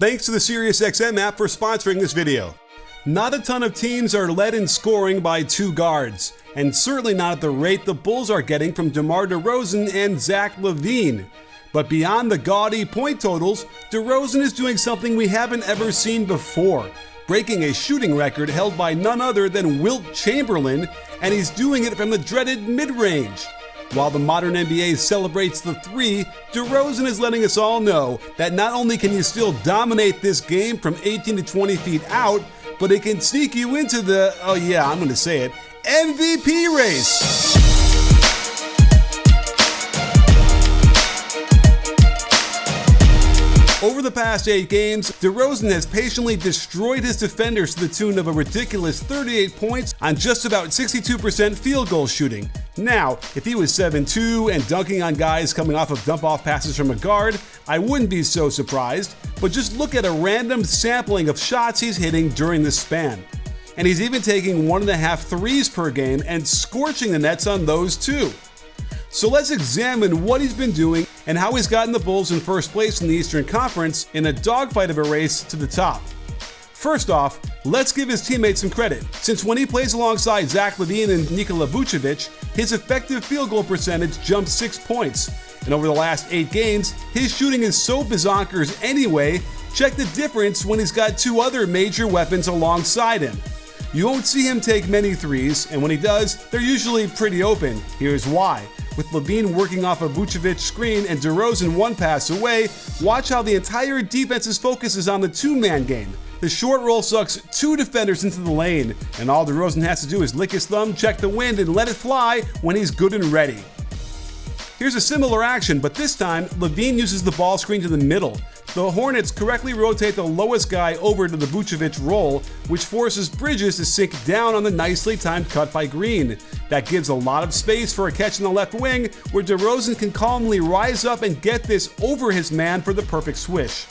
Thanks to the SiriusXM app for sponsoring this video. Not a ton of teams are led in scoring by two guards, and certainly not at the rate the Bulls are getting from DeMar DeRozan and Zach LaVine. But beyond the gaudy point totals, DeRozan is doing something we haven't ever seen before, breaking a shooting record held by none other than Wilt Chamberlain, and he's doing it from the dreaded mid-range. While the modern NBA celebrates the three, DeRozan is letting us all know that not only can you still dominate this game from 18 to 20 feet out, but it can sneak you into the, oh yeah, I'm going to say it, MVP race. Over the past 8 games, DeRozan has patiently destroyed his defenders to the tune of a ridiculous 38 points on just about 62% field goal shooting. Now, if he was 7-2 and dunking on guys coming off of dump-off passes from a guard, I wouldn't be so surprised, but just look at a random sampling of shots he's hitting during this span. And he's even taking 1.5 threes per game and scorching the nets on those too. So let's examine what he's been doing and how he's gotten the Bulls in first place in the Eastern Conference in a dogfight of a race to the top. First off, let's give his teammates some credit, since when he plays alongside Zach LaVine and Nikola Vucevic, his effective field goal percentage jumped 6 points. And over the last 8 games, his shooting is so bazonkers anyway, check the difference when he's got 2 other major weapons alongside him. You won't see him take many threes, and when he does, they're usually pretty open. Here's why. With LaVine working off a Vucevic screen and DeRozan one pass away, watch how the entire defense's focus is on the two-man game. The short roll sucks 2 defenders into the lane, and all DeRozan has to do is lick his thumb, check the wind, and let it fly when he's good and ready. Here's a similar action, but this time, LaVine uses the ball screen to the middle. The Hornets correctly rotate the lowest guy over to the Vucevic roll, which forces Bridges to sink down on the nicely timed cut by Green. That gives a lot of space for a catch in the left wing, where DeRozan can calmly rise up and get this over his man for the perfect swish.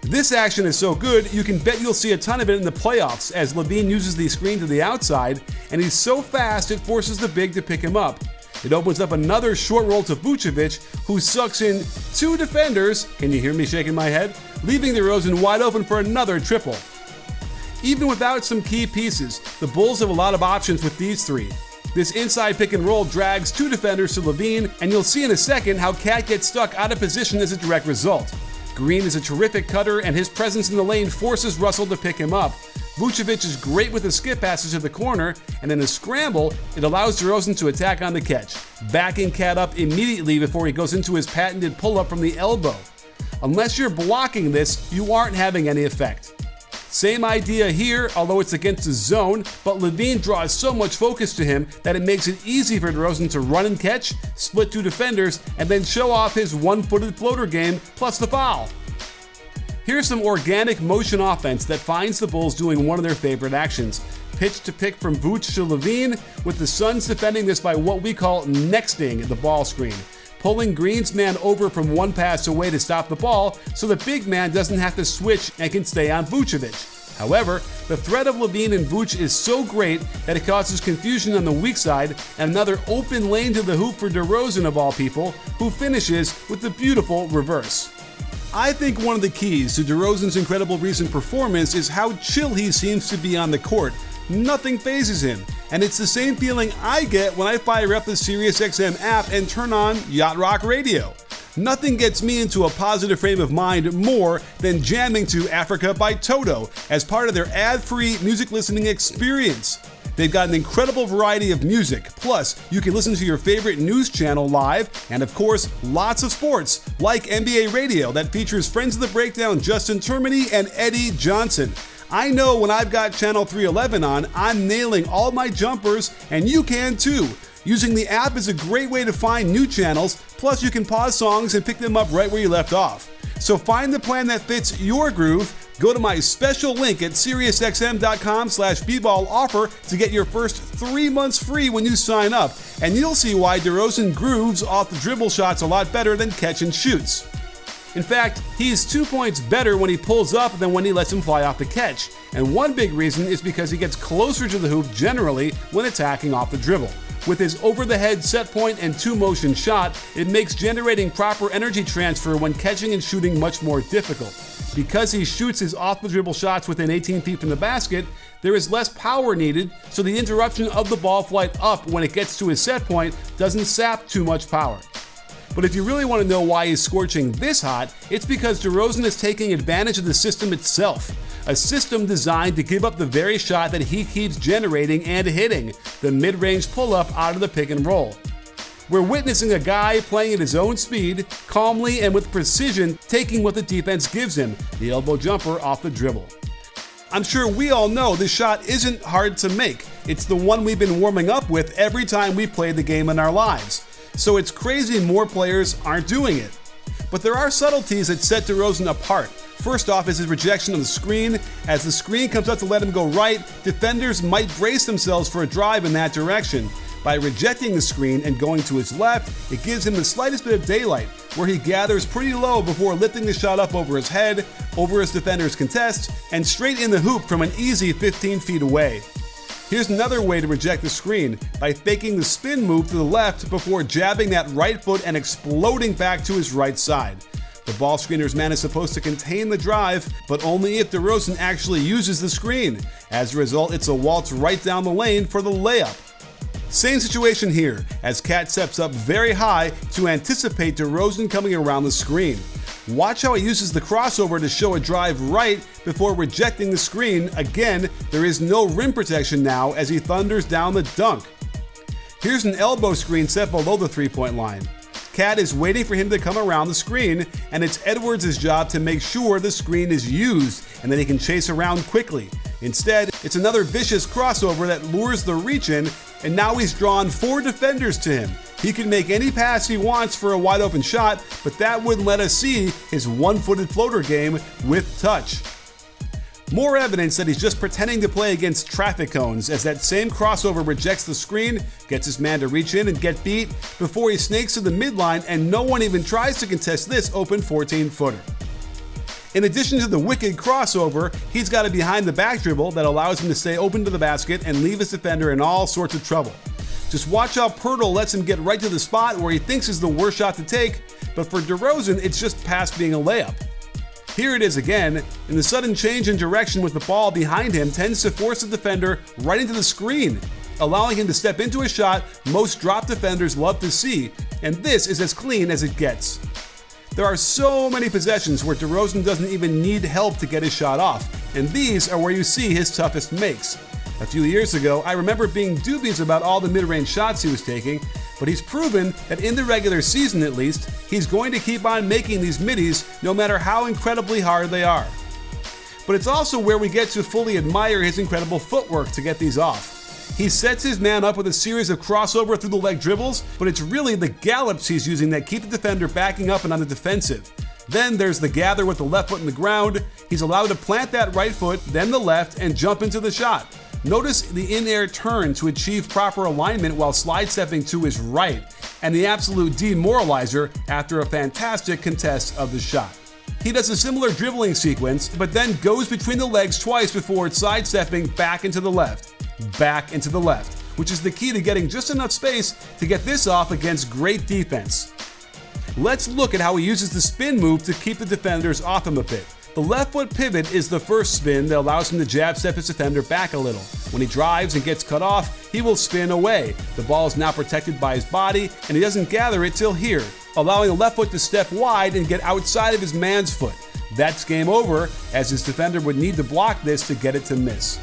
This action is so good, you can bet you'll see a ton of it in the playoffs, as LaVine uses the screen to the outside, and he's so fast it forces the big to pick him up. It opens up another short roll to Vucevic, who sucks in 2 defenders, can you hear me shaking my head? Leaving DeRozan wide open for another triple. Even without some key pieces, the Bulls have a lot of options with these 3. This inside pick and roll drags 2 defenders to LaVine, and you'll see in a second how Cat gets stuck out of position as a direct result. Green is a terrific cutter, and his presence in the lane forces Russell to pick him up. Vucevic is great with the skip passes to the corner, and in a scramble, it allows DeRozan to attack on the catch, backing Cat up immediately before he goes into his patented pull-up from the elbow. Unless you're blocking this, you aren't having any effect. Same idea here, although it's against the zone, but LaVine draws so much focus to him that it makes it easy for DeRozan to run and catch, split 2 defenders, and then show off his one-footed floater game, plus the foul. Here's some organic motion offense that finds the Bulls doing one of their favorite actions. Pitch to pick from Vooch to LaVine, with the Suns defending this by what we call nexting the ball screen, pulling Green's man over from one pass away to stop the ball so the big man doesn't have to switch and can stay on Vucevic. However, the threat of LaVine and Vooch is so great that it causes confusion on the weak side and another open lane to the hoop for DeRozan of all people, who finishes with the beautiful reverse. I think one of the keys to DeRozan's incredible recent performance is how chill he seems to be on the court. Nothing phases him, and it's the same feeling I get when I fire up the SiriusXM app and turn on Yacht Rock Radio. Nothing gets me into a positive frame of mind more than jamming to Africa by Toto as part of their ad-free music listening experience. They've got an incredible variety of music, plus you can listen to your favorite news channel live, and of course, lots of sports, like NBA Radio that features friends of the breakdown Justin Termini and Eddie Johnson. I know when I've got channel 311 on, I'm nailing all my jumpers, and you can too. Using the app is a great way to find new channels, plus you can pause songs and pick them up right where you left off. So find the plan that fits your groove. Go to my special link at SiriusXM.com/BBALLoffer to get your first 3 months free when you sign up, and you'll see why DeRozan grooves off the dribble shots a lot better than catch and shoots. In fact, he's 2 points better when he pulls up than when he lets him fly off the catch, and one big reason is because he gets closer to the hoop generally when attacking off the dribble. With his over-the-head set point and 2-motion shot, it makes generating proper energy transfer when catching and shooting much more difficult. Because he shoots his off-the-dribble shots within 18 feet from the basket, there is less power needed, so the interruption of the ball flight up when it gets to his set point doesn't sap too much power. But if you really want to know why he's scorching this hot, it's because DeRozan is taking advantage of the system itself. A system designed to give up the very shot that he keeps generating and hitting, the mid-range pull-up out of the pick and roll. We're witnessing a guy playing at his own speed, calmly and with precision, taking what the defense gives him, the elbow jumper off the dribble. I'm sure we all know this shot isn't hard to make. It's the one we've been warming up with every time we play the game in our lives. So it's crazy more players aren't doing it. But there are subtleties that set DeRozan apart. First off is his rejection of the screen. As the screen comes up to let him go right, defenders might brace themselves for a drive in that direction. By rejecting the screen and going to his left, it gives him the slightest bit of daylight, where he gathers pretty low before lifting the shot up over his head, over his defender's contest, and straight in the hoop from an easy 15 feet away. Here's another way to reject the screen, by faking the spin move to the left before jabbing that right foot and exploding back to his right side. The ball screener's man is supposed to contain the drive, but only if DeRozan actually uses the screen. As a result, it's a waltz right down the lane for the layup. Same situation here, as Cat steps up very high to anticipate DeRozan coming around the screen. Watch how he uses the crossover to show a drive right before rejecting the screen. Again, there is no rim protection now as he thunders down the dunk. Here's an elbow screen set below the three-point line. Cat is waiting for him to come around the screen, and it's Edwards' job to make sure the screen is used and that he can chase around quickly. Instead, it's another vicious crossover that lures the reach in, and now he's drawn 4 defenders to him. He can make any pass he wants for a wide open shot, but that wouldn't let us see his one-footed floater game with touch. More evidence that he's just pretending to play against traffic cones, as that same crossover rejects the screen, gets his man to reach in and get beat before he snakes to the midline, and no one even tries to contest this open 14-footer. In addition to the wicked crossover, he's got a behind the back dribble that allows him to stay open to the basket and leave his defender in all sorts of trouble. Just watch how Pirtle lets him get right to the spot where he thinks is the worst shot to take, but for DeRozan, it's just past being a layup. Here it is again, and the sudden change in direction with the ball behind him tends to force the defender right into the screen, allowing him to step into a shot most drop defenders love to see, and this is as clean as it gets. There are so many possessions where DeRozan doesn't even need help to get his shot off, and these are where you see his toughest makes. A few years ago, I remember being dubious about all the mid-range shots he was taking, but he's proven that in the regular season at least, he's going to keep on making these middies no matter how incredibly hard they are. But it's also where we get to fully admire his incredible footwork to get these off. He sets his man up with a series of crossover through the leg dribbles, but it's really the gallops he's using that keep the defender backing up and on the defensive. Then there's the gather with the left foot in the ground. He's allowed to plant that right foot, then the left, and jump into the shot. Notice the in-air turn to achieve proper alignment while slide-stepping to his right, and the absolute demoralizer after a fantastic contest of the shot. He does a similar dribbling sequence, but then goes between the legs twice before sidestepping back into the left, which is the key to getting just enough space to get this off against great defense. Let's look at how he uses the spin move to keep the defenders off him a bit. The left foot pivot is the first spin that allows him to jab step his defender back a little. When he drives and gets cut off, he will spin away. The ball is now protected by his body, and he doesn't gather it till here, allowing the left foot to step wide and get outside of his man's foot. That's game over, as his defender would need to block this to get it to miss.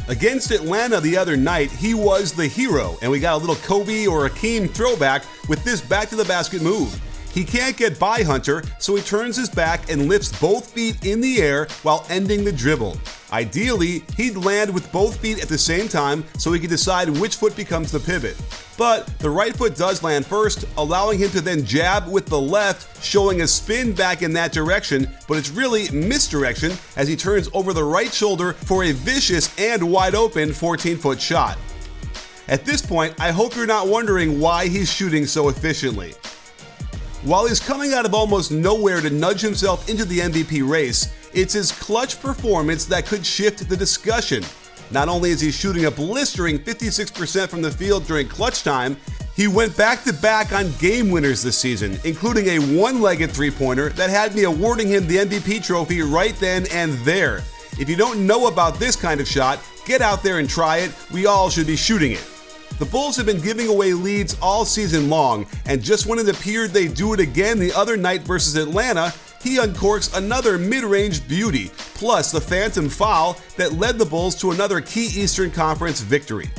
Against Atlanta the other night, he was the hero, and we got a little Kobe or Hakeem throwback with this back-to-the-basket move. He can't get by Hunter, so he turns his back and lifts both feet in the air while ending the dribble. Ideally, he'd land with both feet at the same time so he could decide which foot becomes the pivot. But the right foot does land first, allowing him to then jab with the left, showing a spin back in that direction, but it's really misdirection as he turns over the right shoulder for a vicious and wide open 14-foot shot. At this point, I hope you're not wondering why he's shooting so efficiently. While he's coming out of almost nowhere to nudge himself into the MVP race, it's his clutch performance that could shift the discussion. Not only is he shooting a blistering 56% from the field during clutch time, He went back-to-back on game winners this season, including a one-legged three-pointer that had me awarding him the MVP trophy right then and there. If you don't know about this kind of shot, get out there and try it. We all should be shooting it. The Bulls have been giving away leads all season long, and just when it appeared they'd do it again the other night versus Atlanta, he uncorks another mid-range beauty, plus the phantom foul that led the Bulls to another key Eastern Conference victory.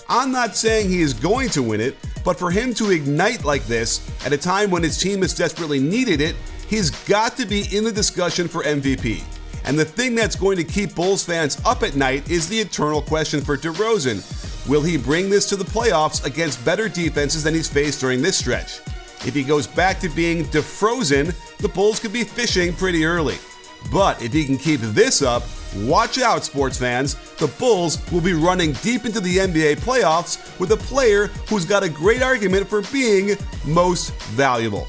I'm not saying he is going to win it, but for him to ignite like this at a time when his team has desperately needed it, he's got to be in the discussion for MVP. And the thing that's going to keep Bulls fans up at night is the eternal question for DeRozan. Will he bring this to the playoffs against better defenses than he's faced during this stretch? If he goes back to being defrozen, the Bulls could be fishing pretty early. But if he can keep this up, watch out, sports fans. The Bulls will be running deep into the NBA playoffs with a player who's got a great argument for being most valuable.